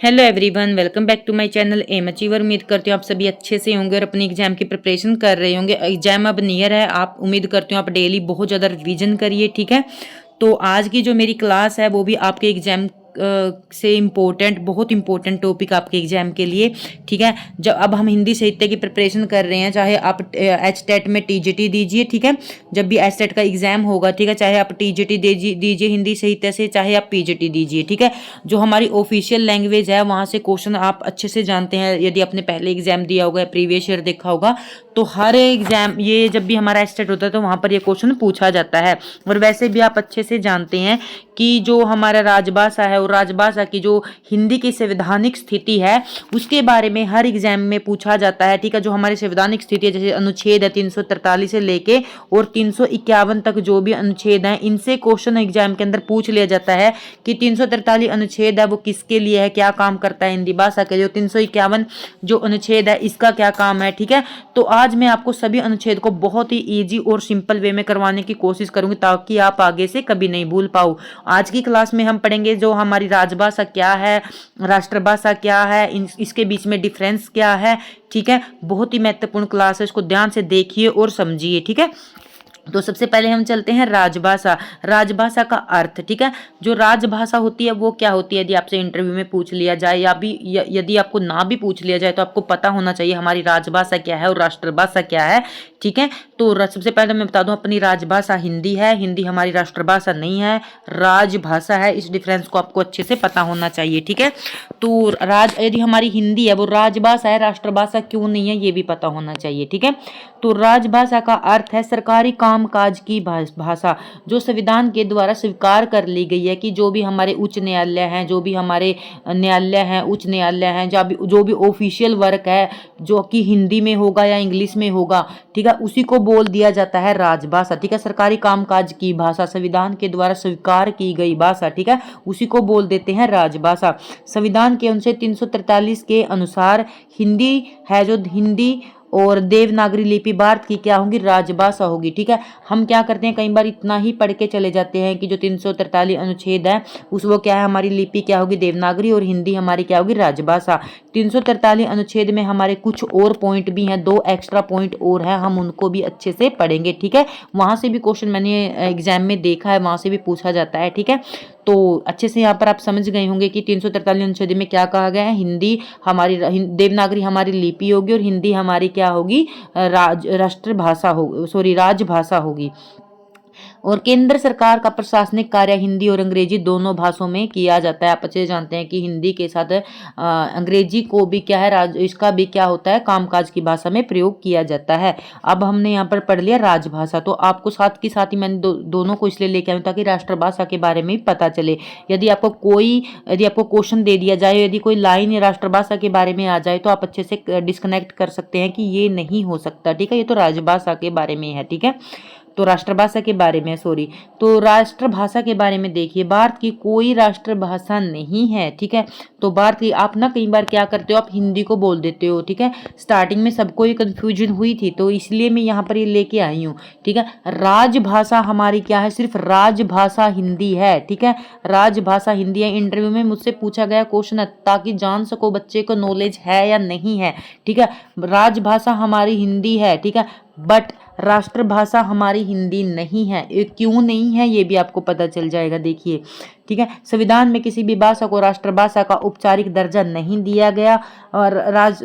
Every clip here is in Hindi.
Hello everyone, welcome back to my channel M Achiever. उम्मीद करती हूँ आप सभी अच्छे से होंगे और अपनी एग्जाम की प्रिपरेशन कर रहे होंगे। एग्जाम अब नियर है, आप उम्मीद करती हूँ आप डेली बहुत ज़्यादा रिवीजन करिए, ठीक है। तो आज की जो मेरी क्लास है वो भी आपके एग्जाम से इम्पोर्टेंट, बहुत इंपॉर्टेंट टॉपिक आपके एग्जाम के लिए, ठीक है। जब अब हम हिंदी साहित्य की प्रिपरेशन कर रहे हैं, चाहे आप एच टेट में टीजीटी दीजिए, ठीक है। जब भी एच टेट का एग्जाम होगा, ठीक है, चाहे आप टीजीटी दीजिए हिंदी साहित्य से, चाहे आप पीजीटी दीजिए, ठीक है। जो हमारी ऑफिशियल लैंग्वेज है वहाँ से क्वेश्चन आप अच्छे से जानते हैं, यदि आपने पहले एग्जाम दिया होगा, प्रीवियस ईयर देखा होगा, तो हर एग्जाम ये जब भी हमारा स्टेट होता है तो वहाँ पर ये क्वेश्चन पूछा जाता है। और वैसे भी आप अच्छे से जानते हैं कि जो हमारा राजभाषा है और राजभाषा की जो हिंदी की संवैधानिक स्थिति है उसके बारे में हर एग्जाम में पूछा जाता है, ठीक है। जो हमारी संवैधानिक स्थिति है, जैसे अनुच्छेद है 343 से लेके और 351 तक जो भी अनुच्छेद हैं, इनसे क्वेश्चन एग्जाम के अंदर पूछ लिया जाता है कि 343 अनुच्छेद है वो किसके लिए है, क्या काम करता है हिंदी भाषा के। जो 351 जो अनुच्छेद है इसका क्या काम है, ठीक है। तो आज मैं आपको सभी अनुच्छेद को बहुत ही इजी और सिंपल वे में करवाने की कोशिश करूंगी ताकि आप आगे से कभी नहीं भूल पाओ। आज की क्लास में हम पढ़ेंगे जो हमारी राजभाषा क्या है, राष्ट्रभाषा क्या है, इसके बीच में डिफरेंस क्या है, ठीक है। बहुत ही महत्वपूर्ण क्लास है, इसको ध्यान से देखिए और समझिए, ठीक है। तो सबसे पहले हम चलते हैं राजभाषा। राजभाषा का अर्थ, ठीक है। जो राजभाषा होती है वो क्या होती है, यदि आपसे इंटरव्यू में पूछ लिया जाए या भी यदि आपको ना भी पूछ लिया जाए तो आपको पता होना चाहिए हमारी राजभाषा क्या है और राष्ट्रभाषा क्या है, ठीक है। तो सबसे पहले मैं बता दूं, अपनी राजभाषा हिंदी है, हिंदी हमारी राष्ट्रभाषा नहीं है, राजभाषा है। इस डिफरेंस को आपको अच्छे से पता होना चाहिए, ठीक है। तो यदि हमारी हिंदी है वो राजभाषा है, राष्ट्रभाषा क्यों नहीं है ये भी पता होना चाहिए, ठीक है। तो राजभाषा का अर्थ है सरकारी कामकाज की भाषा, जो संविधान के द्वारा स्वीकार कर ली गई है कि जो भी हमारे उच्च न्यायालय हैं, जो भी हमारे न्यायालय हैं, उच्च न्यायालय हैं, जो भी ऑफिशियल वर्क है जो कि हिंदी में होगा या इंग्लिश में होगा, ठीक है, उसी को बोल दिया जाता है राजभाषा, ठीक है। सरकारी कामकाज की भाषा, संविधान के द्वारा स्वीकार की गई भाषा, ठीक है, उसी को बोल देते हैं राजभाषा। संविधान के अनुच्छेद 343 के अनुसार हिंदी है, जो हिंदी और देवनागरी लिपि भारत की क्या होगी, राजभाषा होगी, ठीक है। हम क्या करते हैं, कई बार इतना ही पढ़ के चले जाते हैं कि जो 343 अनुच्छेद है उस वो क्या है, हमारी लिपि क्या होगी, देवनागरी, और हिंदी हमारी क्या होगी, राजभाषा। 343 अनुच्छेद में हमारे कुछ और पॉइंट भी हैं, 2 एक्स्ट्रा पॉइंट और हैं, हम उनको भी अच्छे से पढ़ेंगे, ठीक है। वहां से भी क्वेश्चन मैंने एग्जाम में देखा है, वहां से भी पूछा जाता है, ठीक है। तो अच्छे से यहाँ पर आप समझ गए होंगे कि 343 अनुच्छेद में क्या कहा गया है, हिंदी हमारी देवनागरी हमारी लिपि होगी और हिंदी हमारी क्या होगी, राष्ट्रभाषा होगी, सॉरी राजभाषा होगी। और केंद्र सरकार का प्रशासनिक कार्य हिंदी और अंग्रेजी दोनों भाषाओं में किया जाता है। आप अच्छे जानते हैं कि हिंदी के साथ अंग्रेजी को भी क्या है, इसका भी क्या होता है, कामकाज की भाषा में प्रयोग किया जाता है। अब हमने यहाँ पर पढ़ लिया राजभाषा, तो आपको साथ के साथ ही मैंने दोनों को इसलिए लेके आऊँ ताकि राष्ट्रभाषा के बारे में भी पता चले। यदि आपको क्वेश्चन दे दिया जाए, यदि कोई लाइन या राष्ट्रभाषा के बारे में आ जाए तो आप अच्छे से डिस्कनेक्ट कर सकते हैं कि ये नहीं हो सकता, ठीक है, ये तो राजभाषा के बारे में है, ठीक है। तो राष्ट्रभाषा के बारे में, सॉरी, तो राष्ट्रभाषा के बारे में देखिए, भारत की कोई राष्ट्रभाषा नहीं है, ठीक है। तो भारत की, आप ना कई बार क्या करते हो, आप हिंदी को बोल देते हो, ठीक है। स्टार्टिंग में सबको ये कंफ्यूजन हुई थी तो इसलिए मैं यहाँ पर ये लेके आई हूँ, ठीक है। राजभाषा हमारी क्या है, सिर्फ राजभाषा हिंदी है, ठीक है। राजभाषा हिंदी है। इंटरव्यू में मुझसे पूछा गया क्वेश्चन ताकि जान सको बच्चे को नॉलेज है या नहीं है, ठीक है। राजभाषा हमारी हिंदी है, ठीक है, बट राष्ट्रभाषा हमारी हिंदी नहीं है। ये क्यों नहीं है ये भी आपको पता चल जाएगा, देखिए, ठीक है। संविधान में किसी भी भाषा को राष्ट्रभाषा का औपचारिक दर्जा नहीं दिया गया, और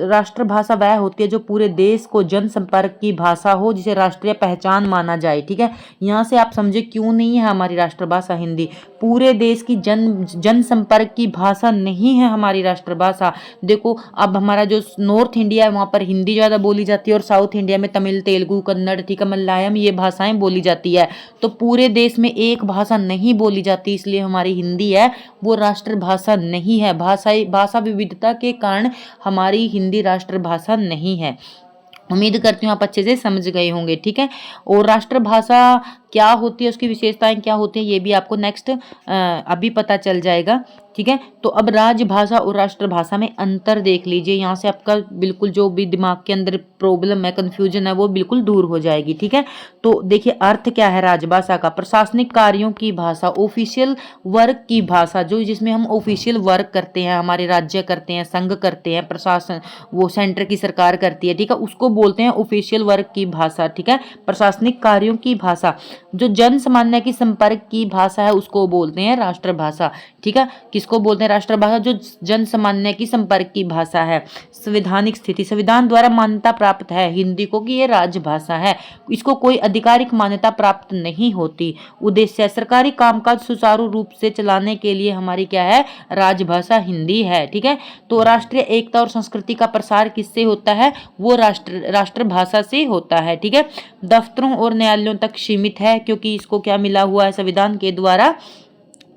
राष्ट्रभाषा वह होती है जो पूरे देश को जनसंपर्क की भाषा हो, जिसे राष्ट्रीय पहचान माना जाए, ठीक है। यहाँ से आप समझे क्यों नहीं है हमारी राष्ट्रभाषा हिंदी, पूरे देश की जनसंपर्क की भाषा नहीं है हमारी राष्ट्रभाषा। देखो, अब हमारा जो नॉर्थ इंडिया है वहाँ पर हिंदी ज़्यादा बोली जाती है और साउथ इंडिया में तमिल, तेलुगु, कन्नड़, ठीक है, मलयालम, ये भाषाएं बोली जाती है। तो पूरे देश में एक भाषा नहीं बोली जाती, इसलिए हमारी हिंदी है वो राष्ट्रभाषा नहीं है। भाषा विविधता के कारण हमारी हिंदी राष्ट्रभाषा नहीं है। उम्मीद करती हूँ आप अच्छे से समझ गए होंगे, ठीक है। और राष्ट्रभाषा क्या होती है, उसकी विशेषताएं क्या होती हैं, ये भी आपको नेक्स्ट अभी पता चल जाएगा। ठीक है, तो अब राजभाषा और राष्ट्रभाषा में अंतर देख लीजिए। यहाँ से आपका बिल्कुल जो भी दिमाग के अंदर प्रॉब्लम है, कंफ्यूजन है, वो बिल्कुल दूर हो जाएगी। ठीक है, तो देखिए अर्थ क्या है राजभाषा का, प्रशासनिक कार्यों की भाषा, ऑफिशियल वर्क की भाषा, जो जिसमें हम ऑफिशियल वर्क करते हैं, हमारे राज्य करते हैं, संघ करते हैं, प्रशासन वो सेंटर की सरकार करती है। ठीक है, उसको बोलते हैं ऑफिशियल वर्क की भाषा। ठीक है, प्रशासनिक कार्यों की भाषा, जो जन सामान्य की संपर्क की भाषा है, उसको बोलते हैं राष्ट्रभाषा। ठीक है, किसको बोलते हैं राष्ट्रभाषा, जो जन सामान्य की संपर्क की भाषा है। संवैधानिक स्थिति, संविधान द्वारा मान्यता प्राप्त है हिंदी को कि ये राजभाषा है, इसको कोई आधिकारिक मान्यता प्राप्त नहीं होती। उद्देश्य, सरकारी कामकाज सुचारू रूप से चलाने के लिए हमारी क्या है, राजभाषा हिंदी है। ठीक है, तो राष्ट्रीय एकता और संस्कृति का प्रसार किससे होता है, वो राष्ट्रभाषा से होता है। ठीक है, दफ्तरों और न्यायालयों तक सीमित है, क्योंकि इसको क्या मिला हुआ है, संविधान के द्वारा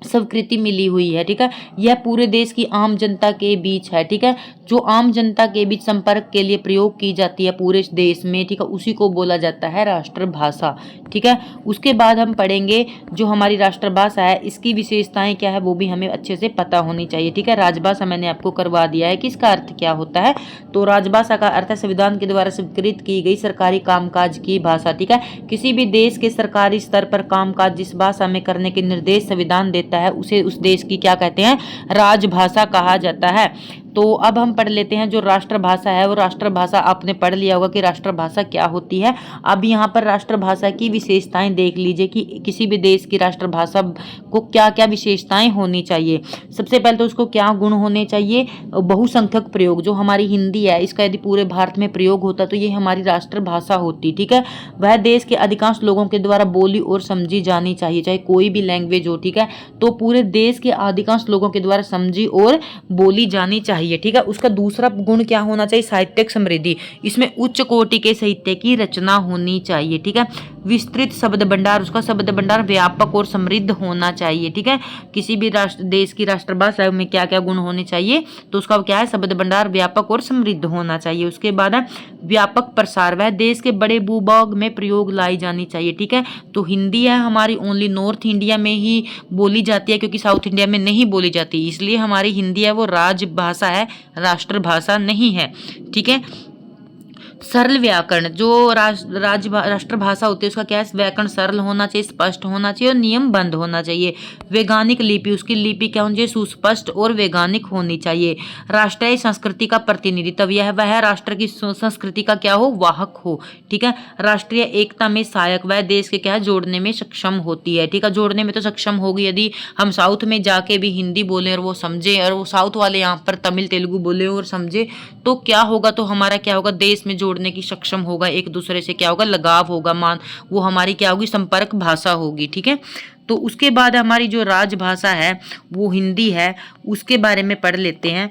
स्वीकृति मिली हुई है। ठीक है, यह पूरे देश की आम जनता के बीच है। ठीक है, जो आम जनता के बीच संपर्क के लिए प्रयोग की जाती है पूरे देश में। ठीक है, उसी को बोला जाता है राष्ट्रभाषा। ठीक है, उसके बाद हम पढ़ेंगे जो हमारी राष्ट्रभाषा है, इसकी विशेषताएं क्या है, वो भी हमें अच्छे से पता होनी चाहिए। ठीक है, राजभाषा मैंने आपको करवा दिया है कि इसका अर्थ क्या होता है। तो राजभाषा का अर्थ है संविधान के द्वारा स्वीकृत की गई सरकारी कामकाज की भाषा। ठीक है, किसी भी देश के सरकारी स्तर पर कामकाज जिस भाषा में करने के निर्देश संविधान देता है, उसे उस देश की क्या कहते हैं, राजभाषा कहा जाता है। तो अब हम पढ़ लेते हैं जो राष्ट्रभाषा है, वो राष्ट्रभाषा आपने पढ़ लिया होगा कि राष्ट्रभाषा क्या होती है। अब यहाँ पर राष्ट्रभाषा की विशेषताएं देख लीजिए कि किसी भी देश की राष्ट्रभाषा को क्या क्या विशेषताएं होनी चाहिए। सबसे पहले तो उसको क्या गुण होने चाहिए, बहुसंख्यक प्रयोग, जो हमारी हिंदी है इसका यदि पूरे भारत में प्रयोग होता तो ये हमारी राष्ट्रभाषा होती। ठीक है, वह देश के अधिकांश लोगों के द्वारा बोली और समझी जानी चाहिए, चाहे कोई भी लैंग्वेज हो। ठीक है, तो पूरे देश के अधिकांश लोगों के द्वारा समझी और बोली जानी चाहिए। ठीक है, उसका दूसरा गुण क्या होना चाहिए, साहित्यिक समृद्धि, इसमें उच्च कोटि के साहित्य की रचना होनी चाहिए। ठीक है, विस्तृत शब्द भंडार, उसका शब्द भंडार व्यापक और समृद्ध होना चाहिए। ठीक है, किसी भी देश की राष्ट्रभाषा में क्या क्या गुण होने चाहिए, तो उसका क्या है, शब्द भंडार व्यापक और समृद्ध होना चाहिए। उसके बाद है व्यापक प्रसार, वह देश के बड़े भूभाग में प्रयोग लाई जानी चाहिए। ठीक है, तो हिंदी है हमारी ओनली नॉर्थ इंडिया में ही बोली जाती है, क्योंकि साउथ इंडिया में नहीं बोली जाती, इसलिए हमारी हिंदी है वो राजभाषा है, राष्ट्रभाषा नहीं है। ठीक है, सरल व्याकरण, जो राष्ट्रभाषा होती है उसका क्या है, व्याकरण सरल होना चाहिए, स्पष्ट होना चाहिए और नियमबद्ध होना चाहिए। वैज्ञानिक लिपि, उसकी लिपि क्या होनी चाहिए, सुस्पष्ट और वैज्ञानिक होनी चाहिए। राष्ट्रीय संस्कृति का प्रतिनिधित्व, यह वह राष्ट्र की संस्कृति का क्या हो, वाहक हो। ठीक है, राष्ट्रीय एकता में सहायक, वह देश के क्या है, जोड़ने में सक्षम होती है। ठीक है, जोड़ने में तो सक्षम होगी यदि हम साउथ में जाके भी हिंदी बोले और वो समझे, और वो साउथ वाले यहाँ पर तमिल तेलुगु बोले और समझे, तो क्या होगा, तो हमारा क्या होगा, देश में जोड़ने की सक्षम होगा, एक दूसरे से क्या होगा, लगाव होगा, वो हमारी क्या होगी, संपर्क भाषा होगी। ठीक है, तो उसके बाद हमारी जो राजभाषा है वो हिंदी है, उसके बारे में पढ़ लेते हैं।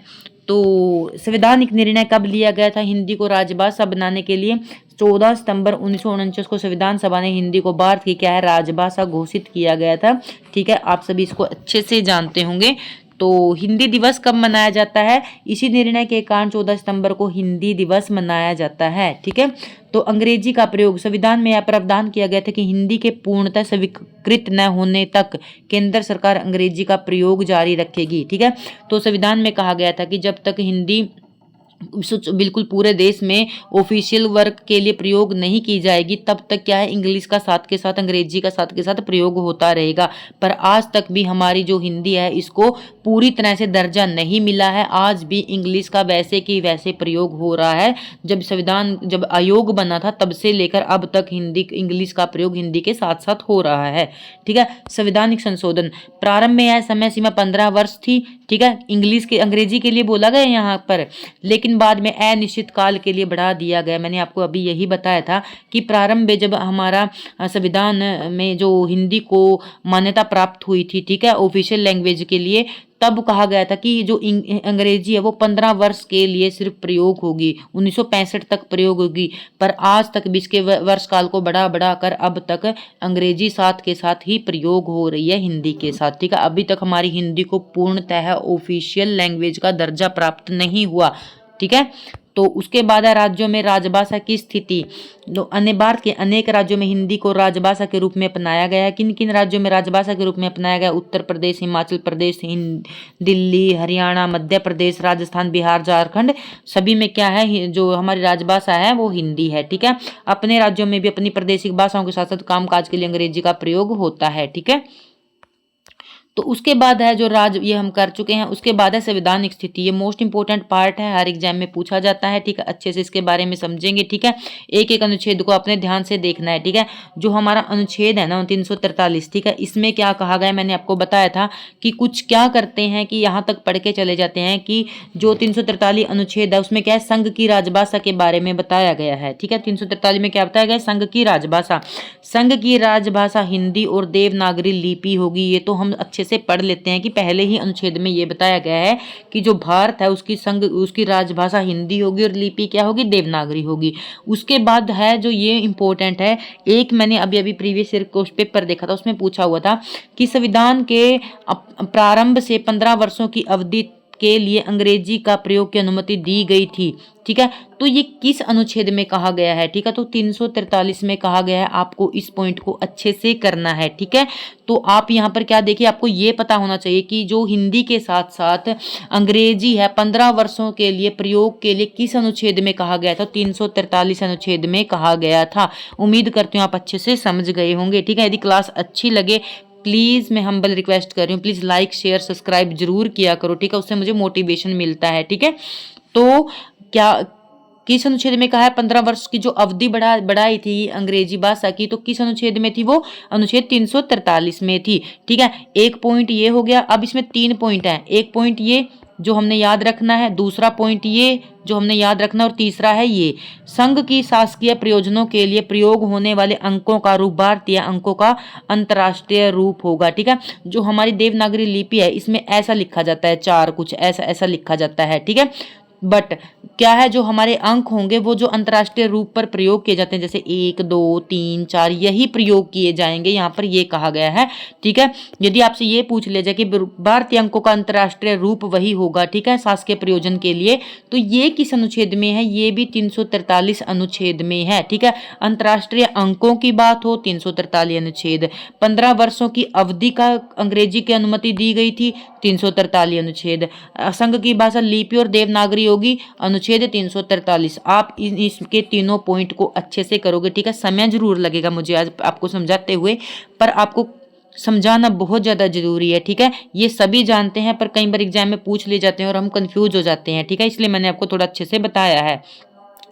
तो संवैधानिक निर्णय कब लिया गया था हिंदी को राजभाषा बनाने के लिए, 14 सितंबर 1949 को संविधान सभा ने हिंदी को भारत की क्या है, राजभाषा घोषित किया गया था। ठीक है, आप सभी इसको अच्छे से जानते होंगे। तो हिंदी दिवस कब मनाया जाता है, इसी निर्णय के कारण 14 सितंबर को हिंदी दिवस मनाया जाता है। ठीक है, तो अंग्रेजी का प्रयोग, संविधान में यह प्रावधान किया गया था कि हिंदी के पूर्णतः स्वीकृत न होने तक केंद्र सरकार अंग्रेजी का प्रयोग जारी रखेगी। ठीक है, तो संविधान में कहा गया था कि जब तक हिंदी बिल्कुल पूरे देश में ऑफिशियल वर्क के लिए प्रयोग नहीं की जाएगी, तब तक क्या है, इंग्लिश का साथ के साथ, अंग्रेजी का साथ के साथ प्रयोग होता रहेगा। पर आज तक भी हमारी जो हिंदी है इसको पूरी तरह से दर्जा नहीं मिला है, आज भी इंग्लिश का वैसे की वैसे प्रयोग हो रहा है। जब आयोग बना था तब से लेकर अब तक इंग्लिश का प्रयोग हिंदी के साथ साथ हो रहा है। ठीक है, संवैधानिक संशोधन, प्रारंभ में यह समय सीमा 15 वर्ष थी। ठीक है, अंग्रेजी के लिए बोला गया यहाँ पर, लेकिन बाद में अनिश्चित काल के लिए बढ़ा दिया गया। मैंने आपको अभी यही बताया था कि प्रारंभ में जब हमारा संविधान में जो हिंदी को मान्यता प्राप्त हुई थी, ठीक है, ऑफिशियल लैंग्वेज के लिए, तब कहा गया था कि जो अंग्रेजी है वो 15 वर्ष के लिए सिर्फ प्रयोग होगी, 1965 तक प्रयोग होगी। पर आज तक भी इसके वर्ष काल को बढ़ा कर अब तक अंग्रेजी साथ के साथ ही प्रयोग हो रही है हिंदी के साथ। ठीक है, अभी तक हमारी हिंदी को पूर्णतः ऑफिशियल लैंग्वेज का दर्जा प्राप्त नहीं हुआ। ठीक है, तो उसके बाद है राज्यों में राजभाषा की स्थिति। तो अन्य भारत के अनेक राज्यों में हिंदी को राजभाषा के रूप में अपनाया गया है। किन किन राज्यों में राजभाषा के रूप में अपनाया गया? उत्तर प्रदेश, हिमाचल प्रदेश, दिल्ली, हरियाणा, मध्य प्रदेश, राजस्थान, बिहार, झारखंड, सभी में क्या है, जो हमारी राजभाषा है वो हिंदी है। ठीक है, अपने राज्यों में भी अपनी प्रादेशिक भाषाओं के साथ साथ कामकाज के लिए अंग्रेजी का प्रयोग होता है। ठीक है, तो उसके बाद है जो ये हम कर चुके हैं। उसके बाद है संवैधानिक स्थिति। ये मोस्ट इंपोर्टेंट पार्ट है, हर एग्जाम में पूछा जाता है। ठीक है, अच्छे से इसके बारे में समझेंगे। ठीक है, एक एक अनुच्छेद को अपने ध्यान से देखना है। ठीक है, जो हमारा अनुच्छेद है ना 343, ठीक है, इसमें क्या कहा गया है, मैंने आपको बताया था कि कुछ क्या करते हैं कि यहाँ तक पढ़ के चले जाते हैं कि जो 343 अनुच्छेद है उसमें क्या है, संघ की राजभाषा के बारे में बताया गया है। ठीक है, 343 में क्या बताया गया है, संघ की राजभाषा। संघ की राजभाषा हिंदी और देवनागरी लिपि होगी। ये तो हम अच्छे से पढ़ लेते हैं कि पहले ही अनुच्छेद में ये बताया गया है कि जो भारत है उसकी राजभाषा हिंदी होगी और लिपि क्या होगी, देवनागरी होगी। उसके बाद है जो ये इंपॉर्टेंट है, एक मैंने अभी प्रीवियस ईयर क्वेश्चन पेपर देखा था, उसमें पूछा हुआ था कि संविधान के प्रारंभ से 15 वर्षों की अवधि के लिए अंग्रेजी का प्रयोग की अनुमति दी गई थी। ठीक है, तो ये किस अनुच्छेद में कहा गया है? ठीक है, तो 343 में कहा गया है। आपको इस पॉइंट को अच्छे से करना है। ठीक है, तो आप यहाँ पर क्या देखिए, आपको ये पता होना चाहिए कि जो हिंदी के साथ साथ अंग्रेजी है 15 वर्षों के लिए प्रयोग के लिए किस अनुच्छेद में कहा गया था? 343 अनुच्छेद में कहा गया था। उम्मीद करती हूँ आप अच्छे से समझ गए होंगे। ठीक है, यदि क्लास अच्छी लगे प्लीज़, मैं हम्बल रिक्वेस्ट कर रही हूँ, प्लीज़ लाइक शेयर सब्सक्राइब जरूर किया करो। ठीक है, उससे मुझे मोटिवेशन मिलता है। ठीक है, तो क्या किस अनुच्छेद में कहा है 15 वर्ष की जो अवधि बढ़ाई थी अंग्रेजी भाषा की, तो किस अनुच्छेद में थी? वो अनुच्छेद 343 में थी। ठीक है, एक पॉइंट ये हो गया। अब इसमें 3 पॉइंट हैं। एक पॉइंट ये जो हमने याद रखना है, दूसरा पॉइंट ये जो हमने याद रखना, और तीसरा है ये संघ की शासकीय प्रयोजनों के लिए प्रयोग होने वाले अंकों का रूप भारतीय अंकों का अंतर्राष्ट्रीय रूप होगा। ठीक है, जो हमारी देवनागरी लिपि है इसमें ऐसा लिखा जाता है, चार कुछ ऐसा लिखा जाता है। ठीक है, बट क्या है, जो हमारे अंक होंगे वो जो अंतर्राष्ट्रीय रूप पर प्रयोग किए जाते हैं, जैसे 1 2 3 4 यही प्रयोग किए जाएंगे, यहाँ पर ये कहा गया है। ठीक है, यदि आपसे ये पूछ लिया जाए कि भारतीय अंकों का अंतर्राष्ट्रीय रूप वही होगा, ठीक है, शासकीय प्रयोजन के लिए, तो ये किस अनुच्छेद में है? ये भी 343 अनुच्छेद में है। ठीक है, अंतर्राष्ट्रीय अंकों की बात हो 343 अनुच्छेद, 15 वर्षों की अवधि का अंग्रेजी की अनुमति दी गई थी 343 अनुच्छेद, संघ की भाषा लिपि और देवनागरी होगी अनुच्छेद 343। आप इसके तीनों पॉइंट को अच्छे से करोगे। ठीक है, समय जरूर लगेगा मुझे आज आपको समझाते हुए, पर आपको समझाना बहुत ज़्यादा जरूरी है। ठीक है, ये सभी जानते हैं पर कई बार एग्जाम में पूछ लिए जाते हैं और हम कंफ्यूज हो जाते हैं। ठीक है, इसलिए मैंने आपको थोड़ा अच्छे से बताया है।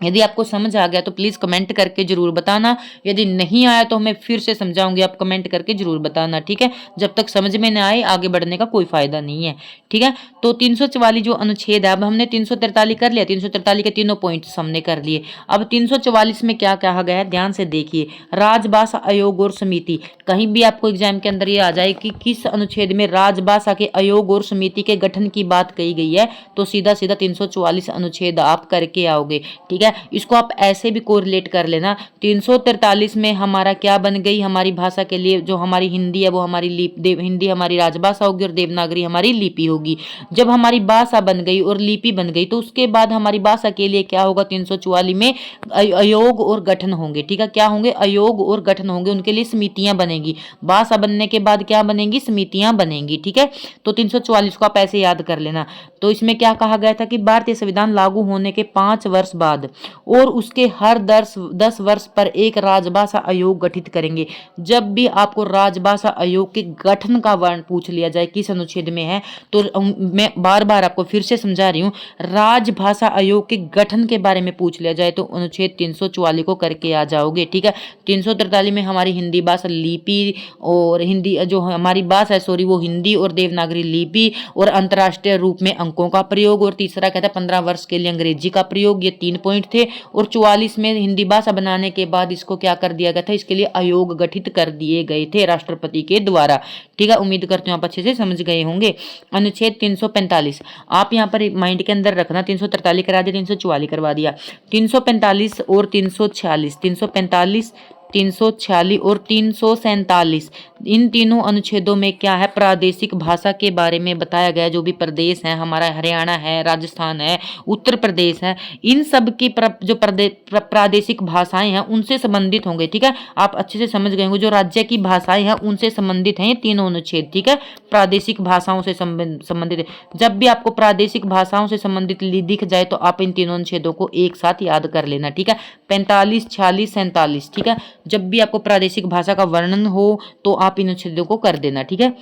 यदि आपको समझ आ गया तो प्लीज़ कमेंट करके जरूर बताना, यदि नहीं आया तो मैं फिर से समझाऊंगी, आप कमेंट करके जरूर बताना। ठीक है, जब तक समझ में ना आए आगे बढ़ने का कोई फायदा नहीं है। ठीक है, तो 344 जो अनुच्छेद है, अब हमने 343 कर लिया, 343 के तीनों पॉइंट्स हमने कर लिए। अब 344 में क्या कहा गया है, ध्यान से देखिए, राजभाषा आयोग और समिति। कहीं भी आपको एग्जाम के अंदर ये आ जाए कि किस अनुच्छेद में राजभाषा के आयोग और समिति के गठन की बात कही गई है, तो सीधा सीधा 344 अनुच्छेद आप करके आओगे। ठीक है, इसको आप ऐसे भी कोरिलेट कर लेना। 343 में हमारा क्या बन गई, हमारी भाषा के लिए जो हमारी हिंदी है वो हमारी हिंदी हमारी राजभाषा होगी और देवनागरी हमारी लिपि होगी। जब हमारी भाषा बन गई और लिपि बन गई तो उसके बाद हमारी भाषा के लिए क्या होगा, 344 में आयोग और गठन होंगे। ठीक है, क्या होंगे, आयोग और गठन होंगे, उनके लिए समितियां बनेगी। भाषा बनने के बाद क्या बनेंगी, समितियां बनेंगी। ठीक है, तो 344 को आप ऐसे याद कर लेना। तो इसमें क्या कहा गया था कि भारतीय संविधान लागू होने के 5 वर्ष बाद और उसके हर 10 वर्ष पर एक राजभाषा आयोग गठित करेंगे। जब भी आपको राजभाषा आयोग के गठन का वर्ण पूछ लिया जाए किस अनुच्छेद में है, तो मैं बार बार आपको फिर से समझा रही हूँ, राजभाषा आयोग के गठन के बारे में पूछ लिया जाए तो अनुच्छेद 344 को करके आ जाओगे। ठीक है, 343 में हमारी हिंदी भाषा लिपि और हिंदी जो हमारी भाषा है वो हिंदी और देवनागरी लिपि और अंतर्राष्ट्रीय रूप में अंकों का प्रयोग, और तीसरा कहता है 15 वर्ष के लिए अंग्रेजी का प्रयोग। ये 3 पॉइंट थे। और 44 में हिंदी भाषा बनाने के बाद इसको क्या कर दिया गया था, इसके लिए आयोग गठित कर दिए गए थे राष्ट्रपति के द्वारा। ठीक है, उम्मीद करती हूँ आप अच्छे से समझ गए होंगे। अनुच्छेद 345 आप यहाँ पर माइंड के अंदर रखना, 343 करा दिया, 344 करवा दिया, 345 और 346, 345 346 और 347, इन तीनों अनुच्छेदों में क्या है, प्रादेशिक भाषा के बारे में बताया गया। जो भी प्रदेश है हमारा, हरियाणा है, राजस्थान है, उत्तर प्रदेश है, इन सब की जो प्रादेशिक भाषाएं हैं उनसे संबंधित होंगे। ठीक है, आप अच्छे से समझ गए होंगे। जो राज्य की भाषाएं हैं उनसे संबंधित हैं ये तीनों अनुच्छेद। ठीक है, प्रादेशिक भाषाओं से संबंधित है। जब भी आपको प्रादेशिक भाषाओं से संबंधित दिख जाए तो आप इन तीनों अनुच्छेदों को एक साथ याद कर लेना। ठीक है, 45, 46, 47। ठीक है, जब भी आपको प्रादेशिक भाषा का वर्णन हो तो आप इन अनुच्छेदों को कर देना। ठीक है,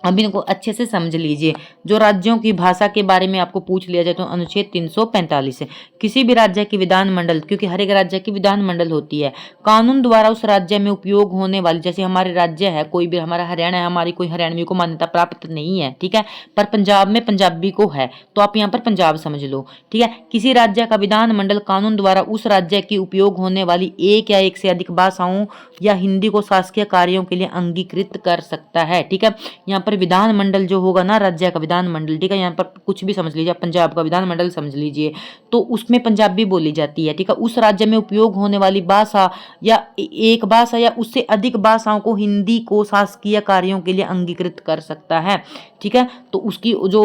अब इनको अच्छे से समझ लीजिए। जो राज्यों की भाषा के बारे में आपको पूछ लिया जाए तो अनुच्छेद 345 है। किसी भी राज्य की विधानमंडल, क्योंकि हर एक राज्य की विधानमंडल होती है, कानून द्वारा उस राज्य में उपयोग होने वाली, जैसे हमारे राज्य है, कोई भी हमारा हरियाणा है, हमारी कोई हरियाणवी को मान्यता प्राप्त नहीं है। ठीक है, पर पंजाब में पंजाबी को है, तो आप यहाँ पर पंजाब समझ लो। ठीक है, किसी राज्य का विधानमंडल कानून द्वारा उस राज्य की उपयोग होने वाली एक या एक से अधिक भाषाओं या हिंदी को शासकीय कार्यों के लिए अंगीकृत कर सकता है। ठीक है, यहाँ पर विधानमंडल जो होगा ना, राज्य का विधानमंडल, ठीक है, यहाँ पर कुछ भी समझ लीजिए, पंजाब का विधानमंडल समझ लीजिए, तो उसमें पंजाबी बोली जाती है। ठीक है, उस राज्य में उपयोग होने वाली भाषा या एक भाषा या उससे अधिक भाषाओं को हिंदी को शासकीय कार्यों के लिए अंगीकृत कर सकता है। ठीक है, तो उसकी जो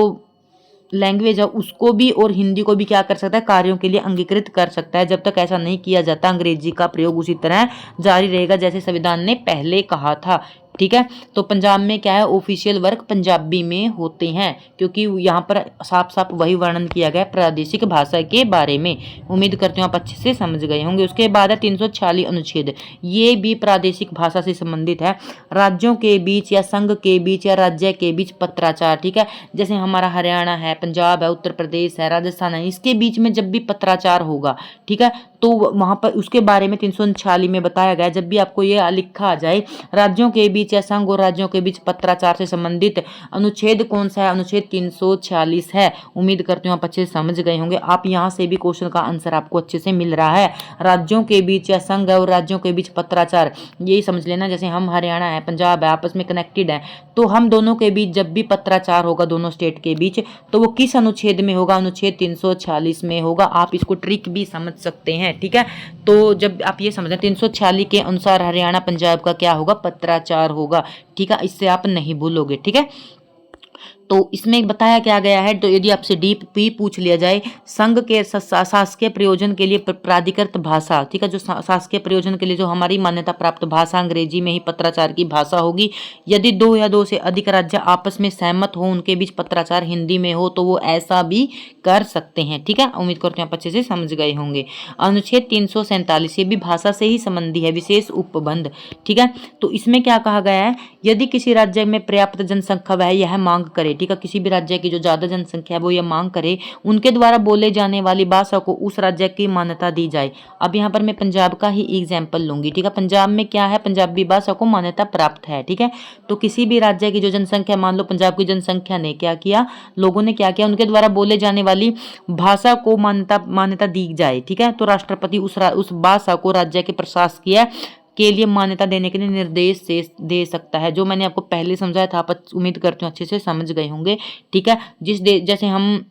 लैंग्वेज है उसको भी और हिंदी को भी क्या कर सकता है, कार्यों के लिए अंगीकृत कर सकता है। जब तक ऐसा नहीं किया जाता अंग्रेजी का प्रयोग उसी तरह जारी रहेगा जैसे संविधान ने पहले कहा था। ठीक है, तो पंजाब में क्या है, ऑफिशियल वर्क पंजाबी में होते हैं, क्योंकि यहाँ पर साफ साफ वही वर्णन किया गया प्रादेशिक भाषा के बारे में। उम्मीद करती हूँ आप अच्छे से समझ गए होंगे। उसके बाद है 346 अनुच्छेद, ये भी प्रादेशिक भाषा से संबंधित है। राज्यों के बीच या संघ के बीच या राज्य के बीच पत्राचार। ठीक है, जैसे हमारा हरियाणा है, पंजाब है, उत्तर प्रदेश है, राजस्थान है, इसके बीच में जब भी पत्राचार होगा, ठीक है, तो वहां पर उसके बारे में 346 में बताया गया। जब भी आपको ये लिखा आ जाए राज्यों के बीच या संघ और राज्यों के बीच पत्राचार से संबंधित अनुच्छेद कौन सा है, अनुच्छेद 346 है। उम्मीद करती हूँ आप अच्छे से समझ गए होंगे। आप यहाँ से भी क्वेश्चन का आंसर आपको अच्छे से मिल रहा है। राज्यों के बीच या संघ और राज्यों के बीच पत्राचार, यही समझ लेना, जैसे हम हरियाणा है, पंजाब है, आपस में कनेक्टेड है, तो हम दोनों के बीच जब भी पत्राचार होगा दोनों स्टेट के बीच, तो वो किस अनुच्छेद में होगा, अनुच्छेद 346 में होगा। आप इसको ट्रिक भी समझ सकते हैं। ठीक है, तो जब आप ये समझें 346 के अनुसार हरियाणा पंजाब का क्या होगा, पत्राचार होगा। ठीक है, इससे आप नहीं भूलोगे। ठीक है, तो इसमें बताया क्या गया है, तो यदि आपसे डीप भी पूछ लिया जाए, संघ के शासकीय प्रयोजन के लिए प्राधिकृत भाषा, ठीक है, जो शासकीय प्रयोजन के लिए जो हमारी मान्यता प्राप्त भाषा अंग्रेजी में ही पत्राचार की भाषा होगी। यदि दो या दो से अधिक राज्य आपस में सहमत हो, उनके बीच पत्राचार हिंदी में हो, तो वो ऐसा भी कर सकते हैं। ठीक है, उम्मीद करते हैं आप अच्छे से समझ गए होंगे। अनुच्छेद 347 ये भी भाषा से ही संबंधी है, विशेष उपबंध। ठीक है, तो इसमें क्या कहा गया है, यदि किसी राज्य में पर्याप्त जनसंख्या वह यह मांग करे, ठीक है, किसी भी राज्य की जो ज्यादा जनसंख्या है वो यह मांग करे, उनके द्वारा बोले जाने वाली भाषा को उस राज्य की मान्यता दी जाए। अब यहाँ पर मैं पंजाब का ही एग्जाम्पल लूंगी। ठीक है, पंजाब में क्या है, पंजाबी भाषा को मान्यता प्राप्त है। ठीक है, तो किसी भी राज्य की जो जनसंख्या, मान लो पंजाब की जनसंख्या ने क्या किया, लोगों ने क्या किया, उनके द्वारा बोले जाने वाली भाषा को मान्यता दी जाए। ठीक है, तो राष्ट्रपति उस भाषा को राज्य के प्रशासकीय के लिए मान्यता देने के लिए निर्देश दे सकता है। जो मैंने आपको पहले समझाया था, आप उम्मीद करती हूँ अच्छे से समझ गए होंगे। ठीक है, जैसे हम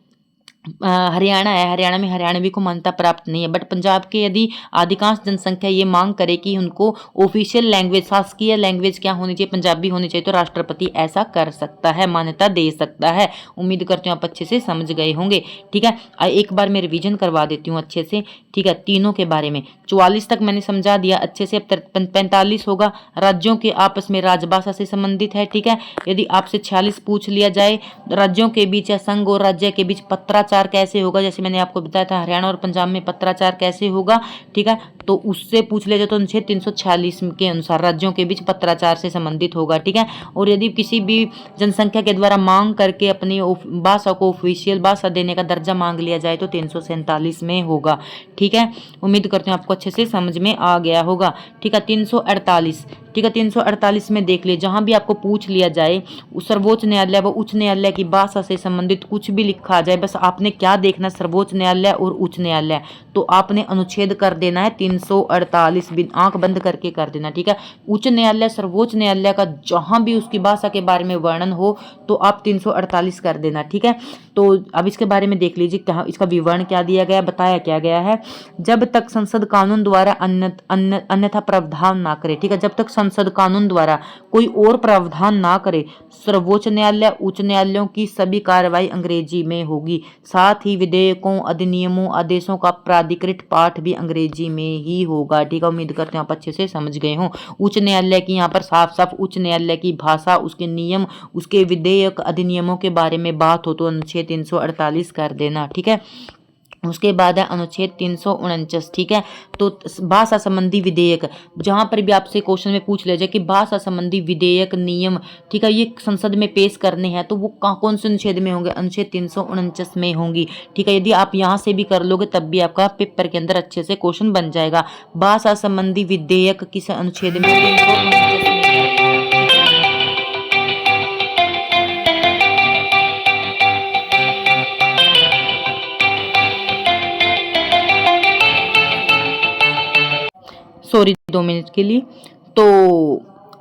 हरियाणा है, हरियाणा में हरियाणवी को मान्यता प्राप्त नहीं है, बट पंजाब के यदि अधिकांश जनसंख्या ये मांग करे कि उनको ऑफिशियल लैंग्वेज, शासकीय लैंग्वेज क्या होनी चाहिए, पंजाबी होनी चाहिए, तो राष्ट्रपति ऐसा कर सकता है, मान्यता दे सकता है। उम्मीद करती हूँ आप अच्छे से समझ गए होंगे। ठीक है, एक बार मैं रिवीजन करवा देती हूँ अच्छे से। ठीक है, तीनों के बारे में 44 तक मैंने समझा दिया अच्छे से। अब 45 होगा, राज्यों के आपस में राजभाषा से संबंधित है। ठीक है, यदि आपसे 46 पूछ लिया जाए, राज्यों के बीच या संघ और राज्य के बीच पत्राचार कैसे होगा, जैसे मैंने आपको बताया था हरियाणा और पंजाब में पत्राचार कैसे होगा। ठीक है, तो उससे पूछ लिया जाए तो अनुच्छेद 346 के अनुसार राज्यों के बीच पत्राचार से संबंधित होगा। ठीक है, और यदि किसी भी जनसंख्या के द्वारा मांग करके अपनी भाषा को ऑफिशियल भाषा देने का दर्जा मांग लिया जाए तो 347 में होगा। ठीक है, उम्मीद करते हैं आपको अच्छे से समझ में आ गया होगा। ठीक है, 348 ठीक है। 348 में देख ले, जहां भी आपको पूछ लिया जाए सर्वोच्च न्यायालय व उच्च न्यायालय की भाषा से संबंधित कुछ भी लिखा जाए, बस आपने क्या देखना, सर्वोच्च न्यायालय और उच्च न्यायालय, तो आपने अनुच्छेद कर देना है 348, आंख बंद करके कर देना, ठीक है। उच्च न्यायालय सर्वोच्च न्यायालय का जहां भी उसकी भाषा के बारे में वर्णन हो तो आप 348 कर देना, ठीक है। तो अब इसके बारे में देख लीजिए, क्या इसका विवरण क्या दिया गया, बताया क्या गया है। जब तक संसद कानून द्वारा अन्यथा प्रावधान ना करे, ठीक है, जब तक संसद कानून द्वारा कोई और प्रावधान ना करे, सर्वोच्च न्यायालय उच्च न्यायालयों की सभी कार्रवाई अंग्रेजी में होगी। साथ ही विधेयकों, अधिनियमों, आदेशों का प्राधिकृत पाठ भी अंग्रेजी में ही होगा, ठीक है। उम्मीद करते हैं आप अच्छे से समझ गए हों। उच्च न्यायालय की यहाँ पर साफ साफ उच्च न्यायालय की भाषा, उसके नियम, उसके विधेयक, अधिनियमों के बारे में बात हो तो अनुच्छेद 348 कर देना, ठीक है। उसके बाद है अनुच्छेद 349, ठीक है। तो भाषा संबंधी विधेयक, जहां पर भी आपसे क्वेश्चन में पूछ लिया जाए कि भाषा संबंधी विधेयक, नियम, ठीक है, ये संसद में पेश करने हैं तो वो कौन से अनुच्छेद में होंगे, अनुच्छेद 349 में होंगी, ठीक है। यदि आप यहां से भी कर लोगे तब भी आपका पेपर के अंदर अच्छे से क्वेश्चन बन जाएगा। भाषा संबंधी विधेयक किस अनुच्छेद में, 349 में। सॉरी 2 मिनट के लिए। तो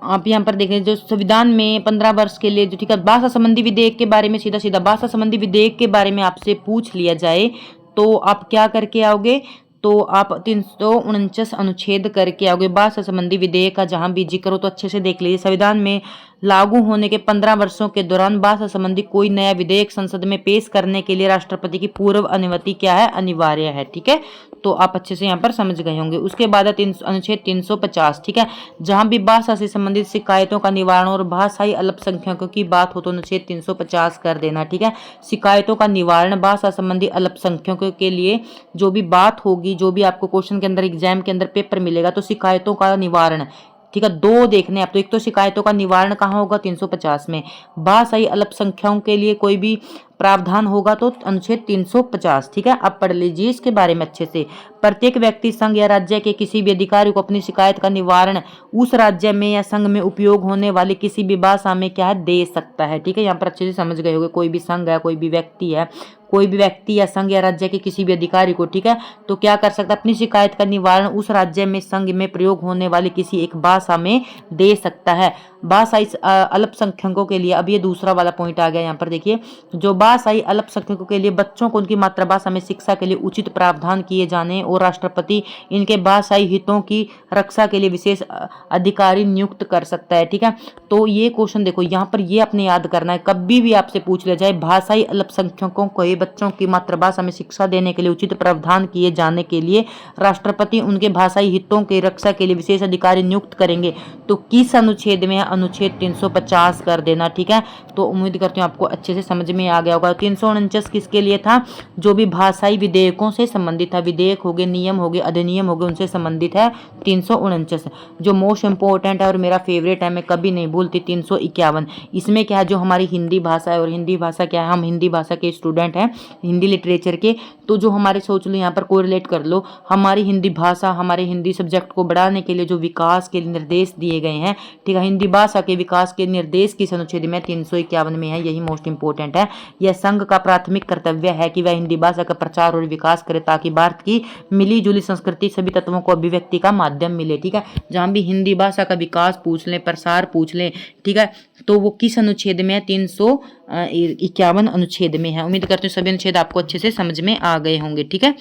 आप यहाँ पर देखें, जो संविधान में 15 वर्ष के लिए जो, ठीक है, भाषा संबंधी विधेयक के बारे में सीधा सीधा भाषा संबंधी विधेयक के बारे में आपसे पूछ लिया जाए तो आप क्या करके आओगे, तो आप 349 अनुच्छेद करके आओगे। भाषा संबंधी विधेयक का जहां भी जिक्र हो तो अच्छे से देख लीजिए। संविधान में लागू होने के 15 वर्षों के दौरान भाषा संबंधी कोई नया विधेयक संसद में पेश करने के लिए राष्ट्रपति की पूर्व अनुमति क्या है, अनिवार्य है, ठीक है। तो आप अच्छे से यहाँ पर समझ गए होंगे। उसके बाद है अनुच्छेद 350, ठीक है, जहां भी भाषा से संबंधित शिकायतों का निवारण और भाषाई अल्पसंख्यकों की बात हो तो अनुच्छेद 350 कर देना, ठीक है। शिकायतों का निवारण, भाषा संबंधी अल्पसंख्यकों के लिए जो भी बात होगी, जो भी आपको क्वेश्चन के अंदर, एग्जाम के अंदर पेपर मिलेगा, तो शिकायतों का निवारण, ठीक है, 2 देखने आप। तो एक तो शिकायतों का निवारण कहाँ होगा, 350 में। भाषाई अल्पसंख्यकों के लिए कोई भी प्रावधान होगा तो अनुच्छेद 350, ठीक है। अब पढ़ लीजिए इसके बारे में अच्छे से। प्रत्येक व्यक्ति संघ या राज्य के किसी भी अधिकारी को अपनी शिकायत का निवारण उस राज्य में या संघ में उपयोग होने वाली किसी भी भाषा में क्या है, दे सकता है, ठीक है। यहाँ पर अच्छे से समझ गए होंगे। कोई भी संघ है, कोई भी व्यक्ति है, कोई भी व्यक्ति या संघ या राज्य के किसी भी अधिकारी को, ठीक है, तो क्या कर सकता है, अपनी शिकायत का निवारण उस राज्य में, संघ में प्रयोग होने वाली किसी एक भाषा में दे सकता है। भाषाई अल्पसंख्यकों के लिए, अब ये दूसरा वाला पॉइंट आ गया यहाँ पर देखिए, जो भाषाई अल्पसंख्यकों के लिए बच्चों को उनकी मातृभाषा में शिक्षा के लिए उचित प्रावधान किए जाने और राष्ट्रपति इनके भाषाई हितों की रक्षा के लिए विशेष अधिकारी नियुक्त कर सकता है, ठीक है। तो ये क्वेश्चन देखो यहाँ पर, ये अपने याद करना है, कभी भी आपसे पूछ लिया जाए भाषाई अल्पसंख्यकों को बच्चों की मातृभाषा में शिक्षा देने के लिए उचित प्रावधान किए जाने के लिए राष्ट्रपति उनके भाषाई हितों की रक्षा के लिए विशेष अधिकारी नियुक्त करेंगे, तो किस अनुच्छेद में, अनुच्छेद 350 कर देना, ठीक है। तो उम्मीद करती हूँ आपको अच्छे से समझ में आ गया होगा। 349 किसके लिए था, जो भी भाषाई विधेयकों से संबंधित था, विधेयक हो गए, नियम हो गए, अधिनियम हो गए, उनसे संबंधित है 349। जो मोस्ट इंपॉर्टेंट है और मेरा फेवरेट है, मैं कभी नहीं भूलती, 351। इसमें क्या है, जो हमारी हिंदी भाषा है, और हिंदी भाषा क्या है, हम हिंदी भाषा के स्टूडेंट हैं, हिंदी लिटरेचर के, तो जो हमारे, सोच लो यहाँ पर कोरिलेट कर लो, हमारी हिंदी भाषा, हमारे हिंदी सब्जेक्ट को बढ़ाने के लिए जो विकास के निर्देश दिए गए हैं, ठीक है, हिंदी भाषा के विकास के निर्देश किस अनुच्छेद में, 351 में है। यही मोस्ट इंपोर्टेंट है। यह संघ का प्राथमिक कर्तव्य है कि वह हिंदी भाषा का प्रचार और विकास करे ताकि भारत की मिली जुली संस्कृति सभी तत्वों को अभिव्यक्ति का माध्यम मिले, ठीक है। जहां भी हिंदी भाषा का विकास पूछ लें, प्रसार पूछ लें, ठीक है, तो वो किस अनुच्छेद में है, 351 अनुच्छेद में है। उम्मीद करते हैं सभी अनुच्छेद आपको अच्छे से समझ में आ गए होंगे, ठीक है।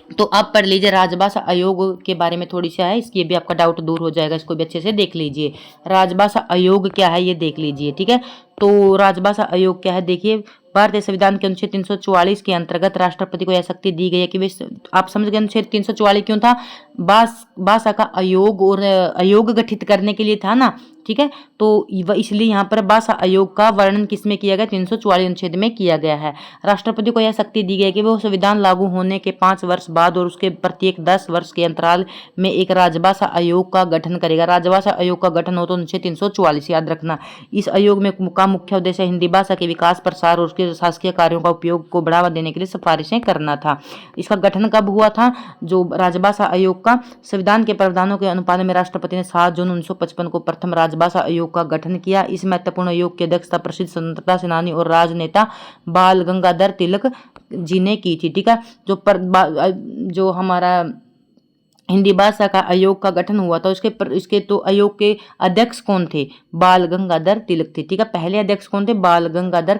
तो अब पढ़ लीजिए, राजभाषा आयोग के बारे में थोड़ी सा है, इसकी भी आपका डाउट दूर हो जाएगा, इसको भी अच्छे से देख लीजिए। राजभाषा आयोग क्या है ये देख लीजिए, ठीक है। तो राजभाषा आयोग क्या है, देखिए, भारतीय संविधान के अनुच्छेद 344 के अंतर्गत राष्ट्रपति को यह शक्ति दी गई है कि वे, आप समझ गए अनुच्छेद 344 क्यों था, भाषा का आयोग, और आयोग गठित करने के लिए था ना, ठीक है। तो इसलिए यहाँ पर भाषा आयोग का वर्णन किसमें किया गया, 344 अनुच्छेद में किया गया है। राष्ट्रपति को यह शक्ति दी गई है कि वो संविधान लागू होने के 5 वर्ष बाद और उसके प्रत्येक 10 वर्ष के अंतराल में एक राजभाषा आयोग का गठन करेगा। राजभाषा आयोग का गठन हो तो अनुच्छेद 344 याद रखना। इस आयोग में का मुख्य उद्देश्य हिंदी भाषा के विकास, प्रसार और उसके शासकीय कार्यों का उपयोग को बढ़ावा देने के लिए सिफारिशें करना था। इसका गठन कब हुआ था, जो राजभाषा आयोग का, संविधान के प्रावधानों के अनुपालन में राष्ट्रपति ने 7 जून 1955 को प्रथम राजभाषा आयोग का गठन किया। इस महत्वपूर्ण आयोग की अध्यक्षता प्रसिद्ध स्वतंत्रता सेनानी और राजनेता बाल गंगाधर तिलक जी ने की थी। ठीक है, जो हमारा हिंदी भाषा का आयोग का गठन हुआ था इसके तो आयोग के अध्यक्ष कौन थे, बाल गंगाधर तिलक थे। ठीक है, पहले अध्यक्ष कौन थे, बाल गंगाधर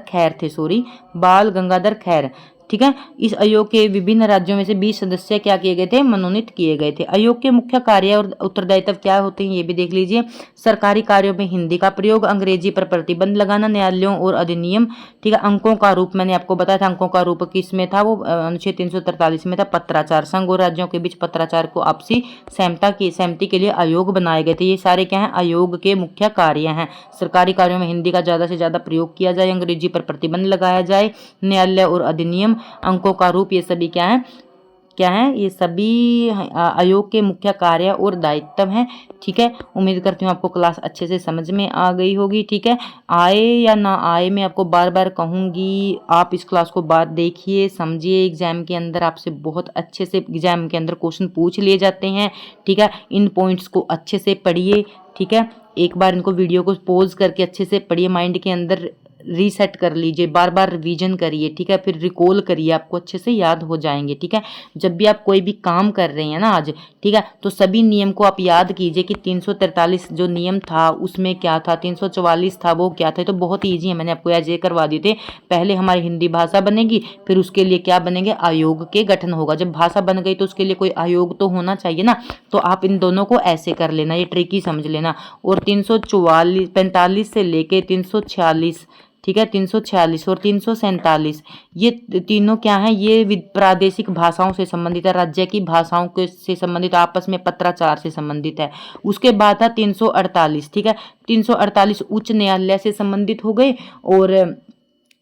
खैर। ठीक है, इस आयोग के विभिन्न राज्यों में से 20 सदस्य क्या किए गए थे, मनोनीत किए गए थे। आयोग के मुख्य कार्य और उत्तरदायित्व क्या होते हैं ये भी देख लीजिए। सरकारी कार्यों में हिंदी का प्रयोग, अंग्रेजी पर प्रतिबंध लगाना, न्यायालयों और अधिनियम। ठीक है, अंकों का रूप मैंने आपको बताया था, अंकों का रूप किस में था, वो अनुच्छेद 343 में था। पत्राचार, संघ और राज्यों के बीच पत्राचार को आपसी सहमति के लिए आयोग बनाए गए थे। ये सारे क्या है, आयोग के मुख्य कार्य हैं। सरकारी कार्यों में हिंदी का ज्यादा से ज्यादा प्रयोग किया जाए, अंग्रेजी पर प्रतिबंध लगाया जाए, न्यायालय और अधिनियम, अंकों का रूप, ये सभी क्या है, ये सभी आयोग के मुख्य कार्य और दायित्व हैं। ठीक है, उम्मीद करती हूँ आपको क्लास अच्छे से समझ में आ गई होगी। ठीक है, आए या ना आए मैं आपको बार बार कहूँगी, आप इस क्लास को बात देखिए, समझिए। एग्जाम के अंदर आपसे बहुत अच्छे से एग्जाम के अंदर क्वेश्चन पूछ लिए जाते हैं। ठीक है, इन पॉइंट्स को अच्छे से पढ़िए। ठीक है, एक बार इनको वीडियो को पॉज करके अच्छे से पढ़िए, माइंड के अंदर रीसेट कर लीजिए, बार बार रिवीजन करिए। ठीक है, फिर रिकॉल करिए, आपको अच्छे से याद हो जाएंगे। ठीक है, जब भी आप कोई भी काम कर रहे हैं ना आज, ठीक है, तो सभी नियम को आप याद कीजिए कि 343 जो नियम था उसमें क्या था, 344 था वो क्या था। तो बहुत ईजी है, मैंने आपको आज ये करवा दिए थे। पहले हमारी हिंदी भाषा बनेगी, फिर उसके लिए क्या बनेंगे, आयोग के गठन होगा। जब भाषा बन गई तो उसके लिए कोई आयोग तो होना चाहिए ना, तो आप इन दोनों को ऐसे कर लेना, ये ट्रिकी समझ लेना। और 345 से लेके 346, ठीक है, 346 और 347 ये तीनों क्या है, ये प्रादेशिक भाषाओं से संबंधित है, राज्य की भाषाओं के से संबंधित, आपस में पत्राचार से संबंधित है। उसके बाद था 348। ठीक है, 348 उच्च न्यायालय से संबंधित हो गए और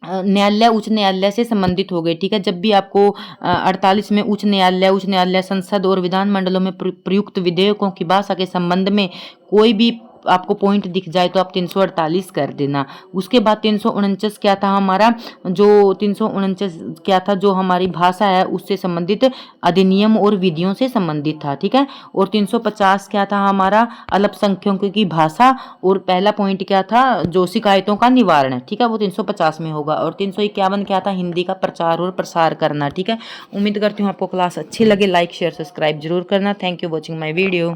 उच्च न्यायालय से संबंधित हो गए। ठीक है, जब भी आपको 48 में उच्च न्यायालय, संसद और विधान मंडलों में प्रयुक्त विधेयकों की भाषा के संबंध में कोई भी आपको पॉइंट दिख जाए तो आप 348 कर देना। उसके बाद 349 क्या था हमारा, जो 349 क्या था, जो हमारी भाषा है उससे संबंधित अधिनियम और विधियों से संबंधित था। ठीक है, और 350 क्या था हमारा, अल्पसंख्यकों की भाषा, और पहला पॉइंट क्या था, जो शिकायतों का निवारण है। ठीक है, वो 350 में होगा। और 351 क्या था, हिंदी का प्रचार और प्रसार करना। ठीक है, उम्मीद करती हूँ आपको क्लास अच्छी लगे, लाइक शेयर सब्सक्राइब जरूर करना। Thank you watching my video.